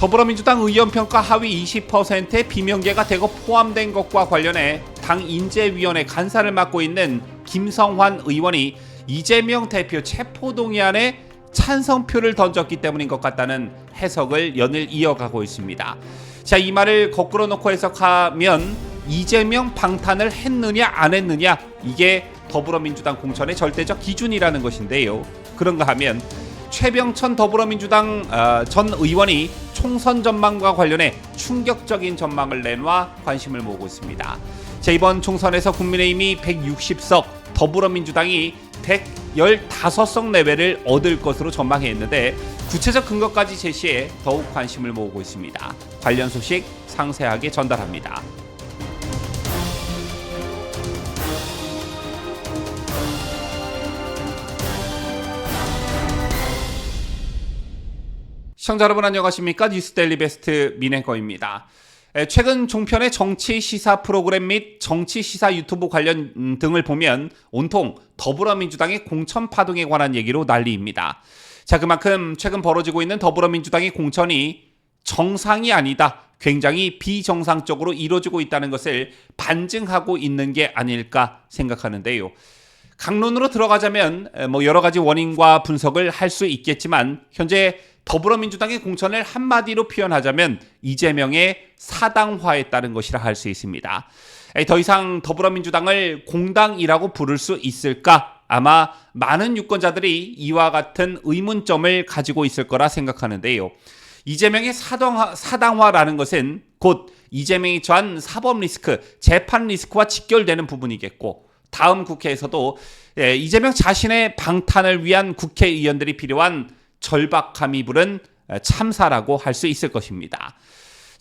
더불어민주당 의원평가 하위 20%의 비명계가 대거 포함된 것과 관련해 당 인재위원회 간사를 맡고 있는 김성환 의원이 이재명 대표 체포동의안에 찬성표를 던졌기 때문인 것 같다는 해석을 연일 이어가고 있습니다. 자, 이 말을 거꾸로 놓고 해석하면 이재명 방탄을 했느냐 안 했느냐, 이게 더불어민주당 공천의 절대적 기준이라는 것인데요. 그런가 하면 최병천 더불어민주당 전 의원이 총선 전망과 관련해 충격적인 전망을 내놔 관심을 모으고 있습니다. 자, 이번 총선에서 국민의힘이 160석, 더불어민주당이 115석 내외를 얻을 것으로 전망했는데 구체적 근거까지 제시해 더욱 관심을 모으고 있습니다. 관련 소식 상세하게 전달합니다. 시청자 여러분 안녕하십니까? 뉴스데일리 베스트 민행거입니다. 최근 종편의 정치 시사 프로그램 및 정치 시사 유튜브 관련 등을 보면 온통 더불어민주당의 공천 파동에 관한 얘기로 난리입니다. 자, 그만큼 최근 벌어지고 있는 더불어민주당의 공천이 정상이 아니다, 굉장히 비정상적으로 이루어지고 있다는 것을 반증하고 있는 게 아닐까 생각하는데요. 강론으로 들어가자면 여러 가지 원인과 분석을 할 수 있겠지만 현재 더불어민주당의 공천을 한마디로 표현하자면 이재명의 사당화에 따른 것이라 할 수 있습니다. 더 이상 더불어민주당을 공당이라고 부를 수 있을까? 아마 많은 유권자들이 이와 같은 의문점을 가지고 있을 거라 생각하는데요. 이재명의 사당화라는 것은 곧 이재명이 처한 사법 리스크, 재판 리스크와 직결되는 부분이겠고, 다음 국회에서도 이재명 자신의 방탄을 위한 국회의원들이 필요한 절박함이 부른 참사라고 할 수 있을 것입니다.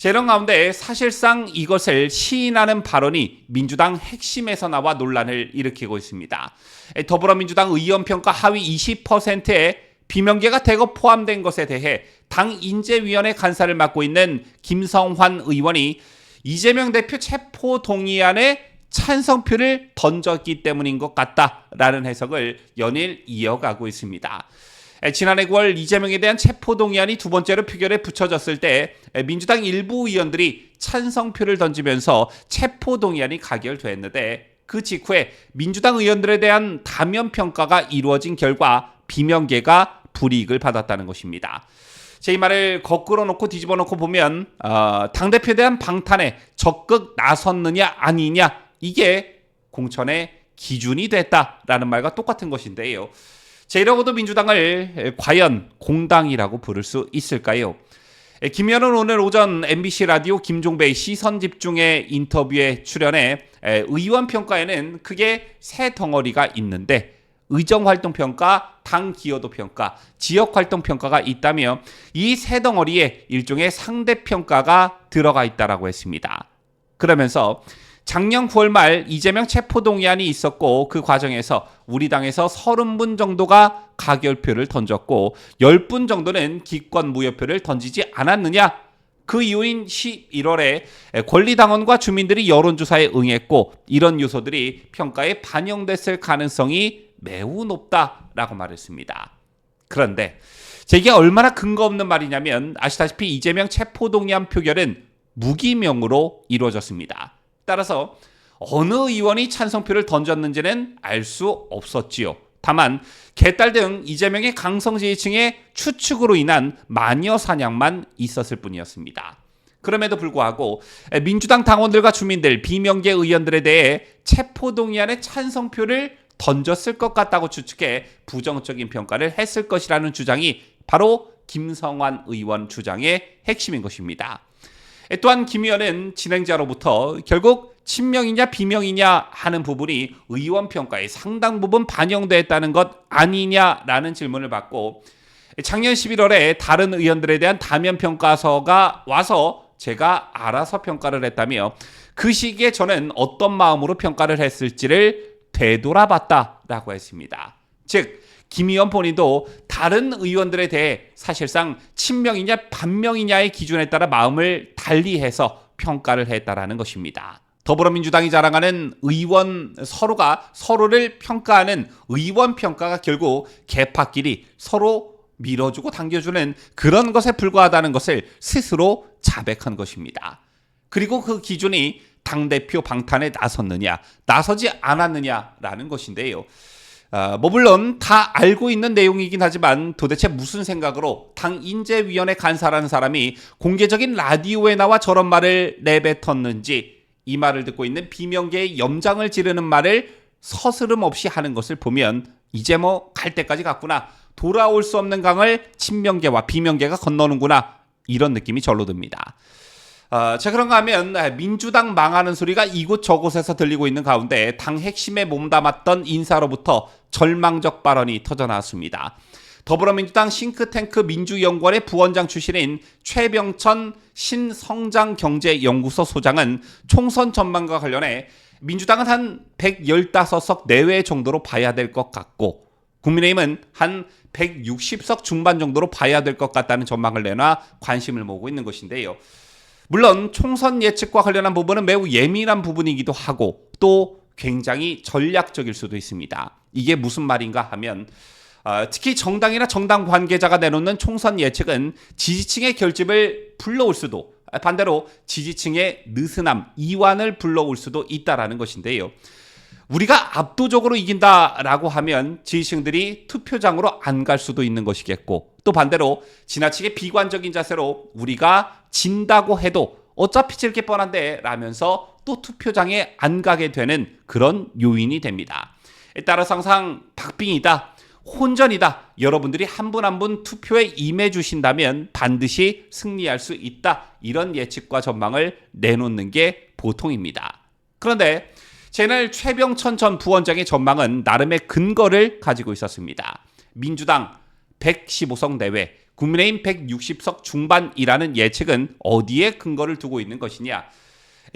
이런 가운데 사실상 이것을 시인하는 발언이 민주당 핵심에서 나와 논란을 일으키고 있습니다. 더불어민주당 의원평가 하위 20%의 비명계가 대거 포함된 것에 대해 당 인재위원회 간사를 맡고 있는 김성환 의원이 이재명 대표 체포동의안에 찬성표를 던졌기 때문인 것 같다라는 해석을 연일 이어가고 있습니다. 지난해 9월 이재명에 대한 체포동의안이 두 번째로 표결에 붙여졌을 때 민주당 일부 의원들이 찬성표를 던지면서 체포동의안이 가결됐는데 그 직후에 민주당 의원들에 대한 다면평가가 이루어진 결과 비명계가 불이익을 받았다는 것입니다. 이 말을 거꾸로 놓고 뒤집어 놓고 보면 당대표에 대한 방탄에 적극 나섰느냐 아니냐, 이게 공천의 기준이 됐다라는 말과 똑같은 것인데요. 이러고도 민주당을 과연 공당이라고 부를 수 있을까요? 김 의원은 오늘 오전 MBC 라디오 김종배의 시선집중의 인터뷰에 출연해 의원평가에는 크게 세 덩어리가 있는데 의정활동평가, 당기여도평가, 지역활동평가가 있다며 이 세 덩어리에 일종의 상대평가가 들어가 있다고 했습니다. 그러면서 작년 9월 말 이재명 체포동의안이 있었고 그 과정에서 우리 당에서 30분 정도가 가결표를 던졌고 10분 정도는 기권무효표를 던지지 않았느냐? 그 이후인 11월에 권리당원과 주민들이 여론조사에 응했고 이런 요소들이 평가에 반영됐을 가능성이 매우 높다라고 말했습니다. 그런데 이게 얼마나 근거 없는 말이냐면 아시다시피 이재명 체포동의안 표결은 무기명으로 이루어졌습니다. 따라서 어느 의원이 찬성표를 던졌는지는 알 수 없었지요. 다만 개딸 등 이재명의 강성 지지층의 추측으로 인한 마녀 사냥만 있었을 뿐이었습니다. 그럼에도 불구하고 민주당 당원들과 주민들, 비명계 의원들에 대해 체포동의안에 찬성표를 던졌을 것 같다고 추측해 부정적인 평가를 했을 것이라는 주장이 바로 김성환 의원 주장의 핵심인 것입니다. 또한 김 의원은 진행자로부터 결국 친명이냐 비명이냐 하는 부분이 의원평가에 상당 부분 반영됐다는 것 아니냐라는 질문을 받고 작년 11월에 다른 의원들에 대한 다면평가서가 와서 제가 알아서 평가를 했다며 그 시기에 저는 어떤 마음으로 평가를 했을지를 되돌아봤다라고 했습니다. 즉 김 의원 본인도 다른 의원들에 대해 사실상 친명이냐 반명이냐의 기준에 따라 마음을 달리해서 평가를 했다라는 것입니다. 더불어민주당이 자랑하는 의원 서로가 서로를 평가하는 의원 평가가 결국 개파끼리 서로 밀어주고 당겨주는 그런 것에 불과하다는 것을 스스로 자백한 것입니다. 그리고 그 기준이 당대표 방탄에 나섰느냐, 나서지 않았느냐라는 것인데요. 물론 다 알고 있는 내용이긴 하지만 도대체 무슨 생각으로 당 인재위원회 간사라는 사람이 공개적인 라디오에 나와 저런 말을 내뱉었는지, 이 말을 듣고 있는 비명계의 염장을 지르는 말을 서스름 없이 하는 것을 보면 이제 뭐 갈 때까지 갔구나, 돌아올 수 없는 강을 친명계와 비명계가 건너는구나, 이런 느낌이 절로 듭니다. 자, 그런가 하면 민주당 망하는 소리가 이곳저곳에서 들리고 있는 가운데 당 핵심에 몸담았던 인사로부터 절망적 발언이 터져나왔습니다. 더불어민주당 싱크탱크 민주연구원의 부원장 출신인 최병천 신성장경제연구소 소장은 총선 전망과 관련해 민주당은 한 115석 내외 정도로 봐야 될 것 같고 국민의힘은 한 160석 중반 정도로 봐야 될 것 같다는 전망을 내놔 관심을 모으고 있는 것인데요. 물론 총선 예측과 관련한 부분은 매우 예민한 부분이기도 하고 또 굉장히 전략적일 수도 있습니다. 이게 무슨 말인가 하면 특히 정당이나 정당 관계자가 내놓는 총선 예측은 지지층의 결집을 불러올 수도, 반대로 지지층의 느슨함, 이완을 불러올 수도 있다라는 것인데요. 우리가 압도적으로 이긴다라고 하면 지지층들이 투표장으로 안 갈 수도 있는 것이겠고, 또 반대로 지나치게 비관적인 자세로 우리가 진다고 해도 어차피 질 게 뻔한데 라면서 또 투표장에 안 가게 되는 그런 요인이 됩니다. 따라서 항상 박빙이다, 혼전이다, 여러분들이 한 분 한 분 투표에 임해 주신다면 반드시 승리할 수 있다, 이런 예측과 전망을 내놓는 게 보통입니다. 그런데 채널 최병천 전 부원장의 전망은 나름의 근거를 가지고 있었습니다. 민주당 115석 내외, 국민의힘 160석 중반이라는 예측은 어디에 근거를 두고 있는 것이냐?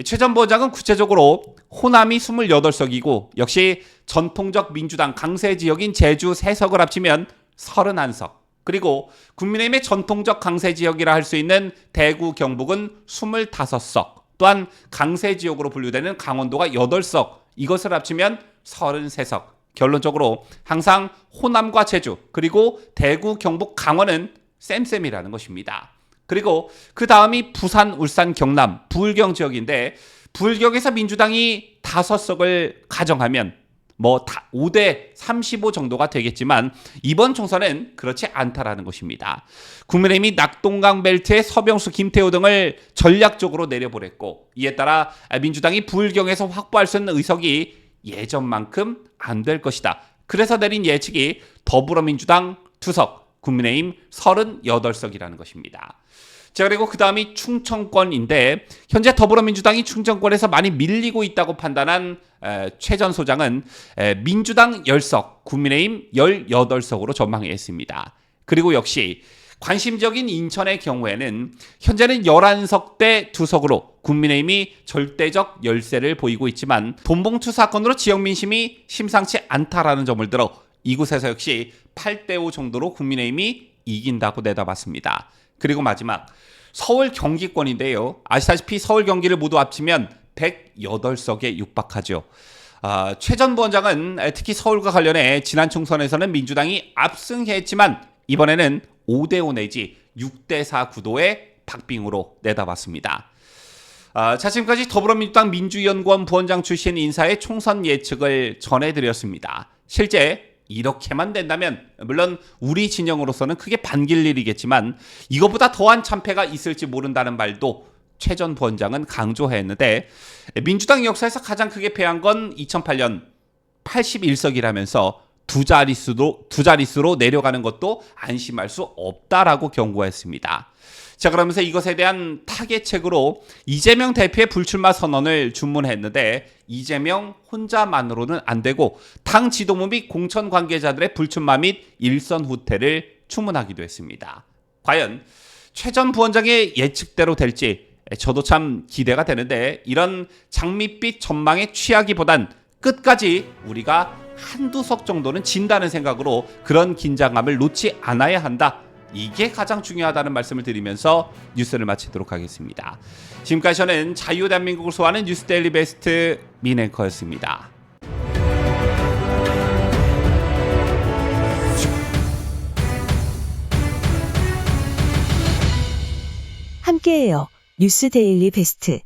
최 전 부원장은 구체적으로 호남이 28석이고 역시 전통적 민주당 강세 지역인 제주 3석을 합치면 31석, 그리고 국민의힘의 전통적 강세 지역이라 할 수 있는 대구 경북은 25석, 또한 강세 지역으로 분류되는 강원도가 8석, 이것을 합치면 33석. 결론적으로 항상 호남과 제주, 그리고 대구, 경북, 강원은 쌤쌤이라는 것입니다. 그리고 그 다음이 부산, 울산, 경남, 부울경 지역인데 부울경에서 민주당이 5석을 가정하면 뭐 5대 35 정도가 되겠지만 이번 총선은 그렇지 않다라는 것입니다. 국민의힘이 낙동강 벨트의 서병수, 김태호 등을 전략적으로 내려보냈고 이에 따라 민주당이 부울경에서 확보할 수 있는 의석이 예전만큼 안 될 것이다. 그래서 내린 예측이 더불어민주당 2석, 국민의힘 38석이라는 것입니다. 자, 그리고 그 다음이 충청권인데 현재 더불어민주당이 충청권에서 많이 밀리고 있다고 판단한 최 전 소장은 민주당 10석, 국민의힘 18석으로 전망했습니다. 그리고 역시 관심적인 인천의 경우에는 현재는 11석 대 2석으로 국민의힘이 절대적 열세를 보이고 있지만 돈봉투 사건으로 지역 민심이 심상치 않다라는 점을 들어 이곳에서 역시 8대5 정도로 국민의힘이 이긴다고 내다봤습니다. 그리고 마지막 서울 경기권인데요. 아시다시피 서울 경기를 모두 합치면 108석에 육박하죠. 최 전 부원장은 특히 서울과 관련해 지난 총선에서는 민주당이 압승했지만 이번에는 5대5 내지 6대4 구도의 박빙으로 내다봤습니다. 자, 지금까지 더불어민주당 민주연구원 부원장 출신 인사의 총선 예측을 전해드렸습니다. 실제 이렇게만 된다면 물론 우리 진영으로서는 크게 반길 일이겠지만 이것보다 더한 참패가 있을지 모른다는 말도 최 전 부원장은 강조했는데 민주당 역사에서 가장 크게 패한 건 2008년 81석이라면서 두 자릿수로 내려가는 것도 안심할 수 없다라고 경고했습니다. 자, 그러면서 이것에 대한 타개책으로 이재명 대표의 불출마 선언을 주문했는데 이재명 혼자만으로는 안 되고 당 지도부 및 공천 관계자들의 불출마 및 일선 후퇴를 추문하기도 했습니다. 과연 최 전 부원장의 예측대로 될지 저도 참 기대가 되는데 이런 장밋빛 전망에 취하기보단 끝까지 우리가 한두 석 정도는 진다는 생각으로 그런 긴장감을 놓지 않아야 한다. 이게 가장 중요하다는 말씀을 드리면서 뉴스를 마치도록 하겠습니다. 지금까지 저는 자유대한민국을 소화하는 뉴스데일리 베스트 민앵커였습니다. 함께해요. 뉴스 데일리 베스트.